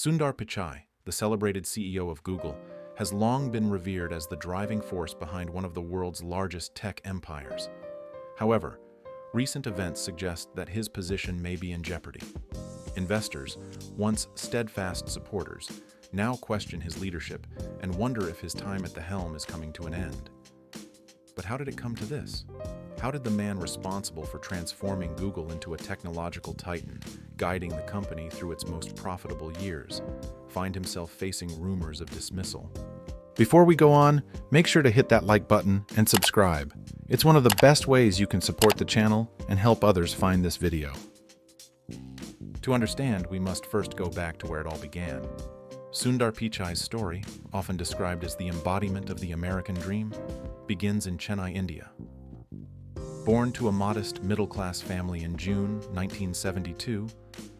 Sundar Pichai, the celebrated CEO of Google, has long been revered as the driving force behind one of the world's largest tech empires. However, recent events suggest that his position may be in jeopardy. Investors, once steadfast supporters, now question his leadership and wonder if his time at the helm is coming to an end. But how did it come to this? How did the man responsible for transforming Google into a technological titan, guiding the company through its most profitable years, find himself facing rumors of dismissal? Before we go on, make sure to hit that like button and subscribe. It's one of the best ways you can support the channel and help others find this video. To understand, we must first go back to where it all began. Sundar Pichai's story, often described as the embodiment of the American dream, begins in Chennai, India. Born to a modest middle-class family in June 1972,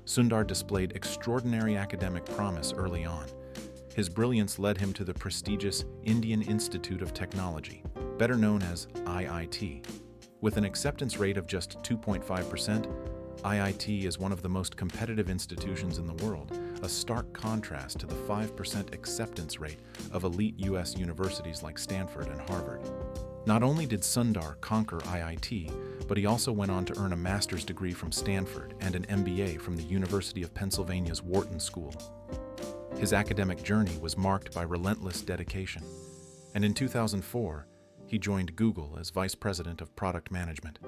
Sundar displayed extraordinary academic promise early on. His brilliance led him to the prestigious Indian Institute of Technology, better known as IIT. With an acceptance rate of just 2.5%, IIT is one of the most competitive institutions in the world, a stark contrast to the 5% acceptance rate of elite U.S. universities like Stanford and Harvard. Not only did Sundar conquer IIT, but he also went on to earn a master's degree from Stanford and an MBA from the University of Pennsylvania's Wharton School. His academic journey was marked by relentless dedication, and in 2004, he joined Google as Vice President of Product Management.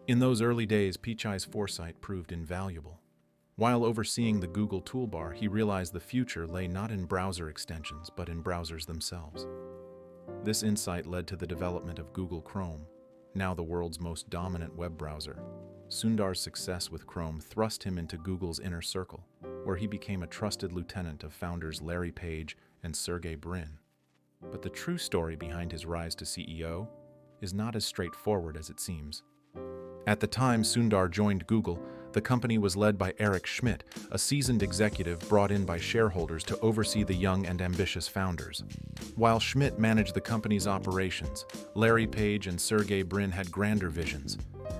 In those early days, Pichai's foresight proved invaluable. While overseeing the Google toolbar, he realized the future lay not in browser extensions, but in browsers themselves. This insight led to the development of Google Chrome, now the world's most dominant web browser. Sundar's success with Chrome thrust him into Google's inner circle, where he became a trusted lieutenant of founders Larry Page and Sergey Brin. But the true story behind his rise to CEO is not as straightforward as it seems. At the time Sundar joined Google, the company was led by Eric Schmidt, a seasoned executive brought in by shareholders to oversee the young and ambitious founders. While Schmidt managed the company's operations, Larry Page and Sergey Brin had grander visions.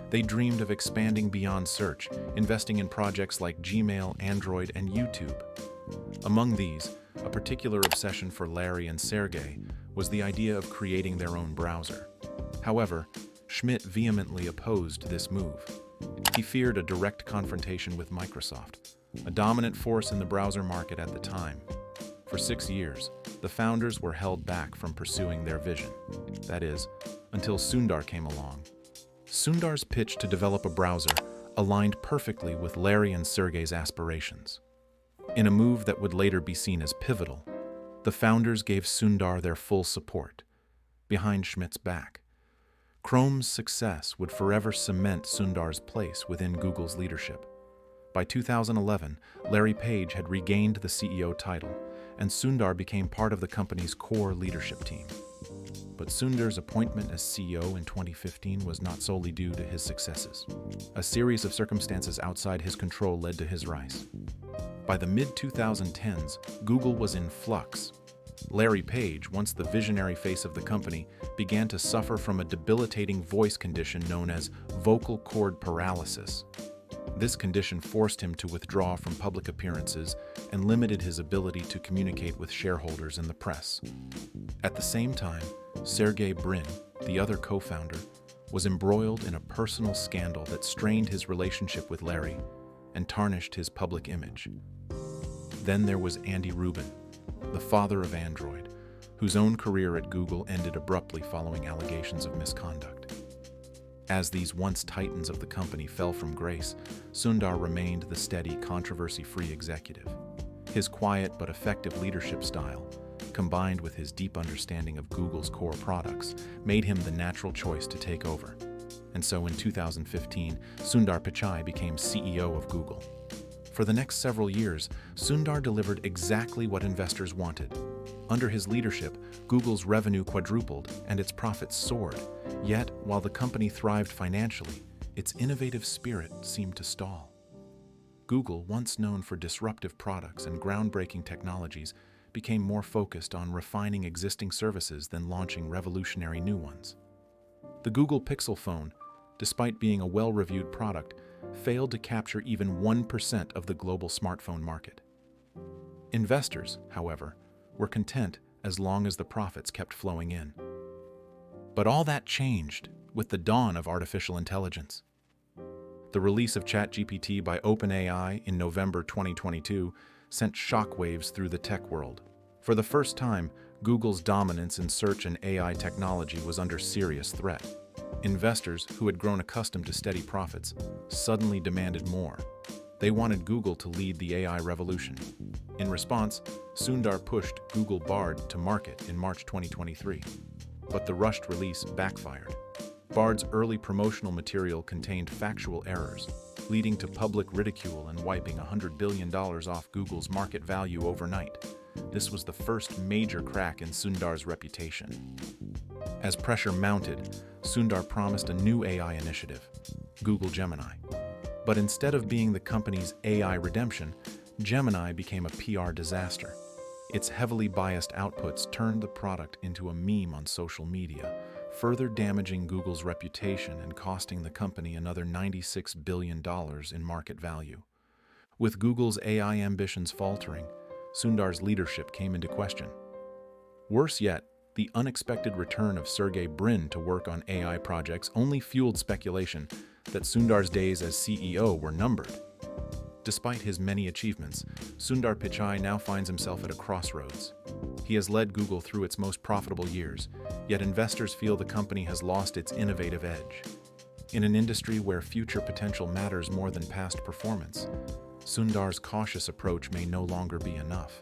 They dreamed of expanding beyond search, investing in projects like Gmail, Android, and YouTube. Among these, a particular obsession for Larry and Sergey was the idea of creating their own browser. However, Schmidt vehemently opposed this move. He feared a direct confrontation with Microsoft, a dominant force in the browser market at the time. For 6 years, the founders were held back from pursuing their vision. That is, until Sundar came along. Sundar's pitch to develop a browser aligned perfectly with Larry and Sergey's aspirations. In a move that would later be seen as pivotal, the founders gave Sundar their full support, behind Schmidt's back. Chrome's success would forever cement Sundar's place within Google's leadership. By 2011, Larry Page had regained the CEO title, and Sundar became part of the company's core leadership team. But Sundar's appointment as CEO in 2015 was not solely due to his successes. A series of circumstances outside his control led to his rise. By the mid-2010s, Google was in flux. Larry Page, once the visionary face of the company, began to suffer from a debilitating voice condition known as vocal cord paralysis. This condition forced him to withdraw from public appearances and limited his ability to communicate with shareholders and the press. At the same time, Sergey Brin, the other co-founder, was embroiled in a personal scandal that strained his relationship with Larry and tarnished his public image. Then there was Andy Rubin, the father of Android, whose own career at Google ended abruptly following allegations of misconduct. As these once titans of the company fell from grace, Sundar remained the steady, controversy-free executive. His quiet but effective leadership style, combined with his deep understanding of Google's core products, made him the natural choice to take over. And so in 2015, Sundar Pichai became CEO of Google. For the next several years, Sundar delivered exactly what investors wanted. Under his leadership, Google's revenue quadrupled and its profits soared. Yet, while the company thrived financially, its innovative spirit seemed to stall. Google, once known for disruptive products and groundbreaking technologies, became more focused on refining existing services than launching revolutionary new ones. The Google Pixel phone, despite being a well-reviewed product, failed to capture even 1% of the global smartphone market. Investors, however, were content as long as the profits kept flowing in. But all that changed with the dawn of artificial intelligence. The release of ChatGPT by OpenAI in November 2022 sent shockwaves through the tech world. For the first time, Google's dominance in search and AI technology was under serious threat. Investors, who had grown accustomed to steady profits, suddenly demanded more. They wanted Google to lead the AI revolution. In response, Sundar pushed Google Bard to market in March 2023. But the rushed release backfired. Bard's early promotional material contained factual errors, leading to public ridicule and wiping $100 billion off Google's market value overnight. This was the first major crack in Sundar's reputation. As pressure mounted, Sundar promised a new AI initiative, Google Gemini. But instead of being the company's AI redemption, Gemini became a PR disaster. Its heavily biased outputs turned the product into a meme on social media, further damaging Google's reputation and costing the company another $96 billion in market value. With Google's AI ambitions faltering, Sundar's leadership came into question. Worse yet, the unexpected return of Sergey Brin to work on AI projects only fueled speculation that Sundar's days as CEO were numbered. Despite his many achievements, Sundar Pichai now finds himself at a crossroads. He has led Google through its most profitable years, yet investors feel the company has lost its innovative edge. In an industry where future potential matters more than past performance, Sundar's cautious approach may no longer be enough.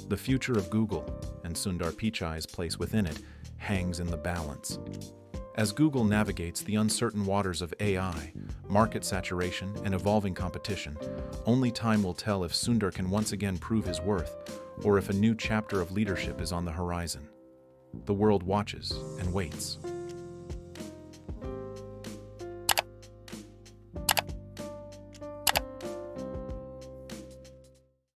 The future of Google, and Sundar Pichai's place within it, hangs in the balance. As Google navigates the uncertain waters of AI, market saturation, and evolving competition, only time will tell if Sundar can once again prove his worth, or if a new chapter of leadership is on the horizon. The world watches and waits.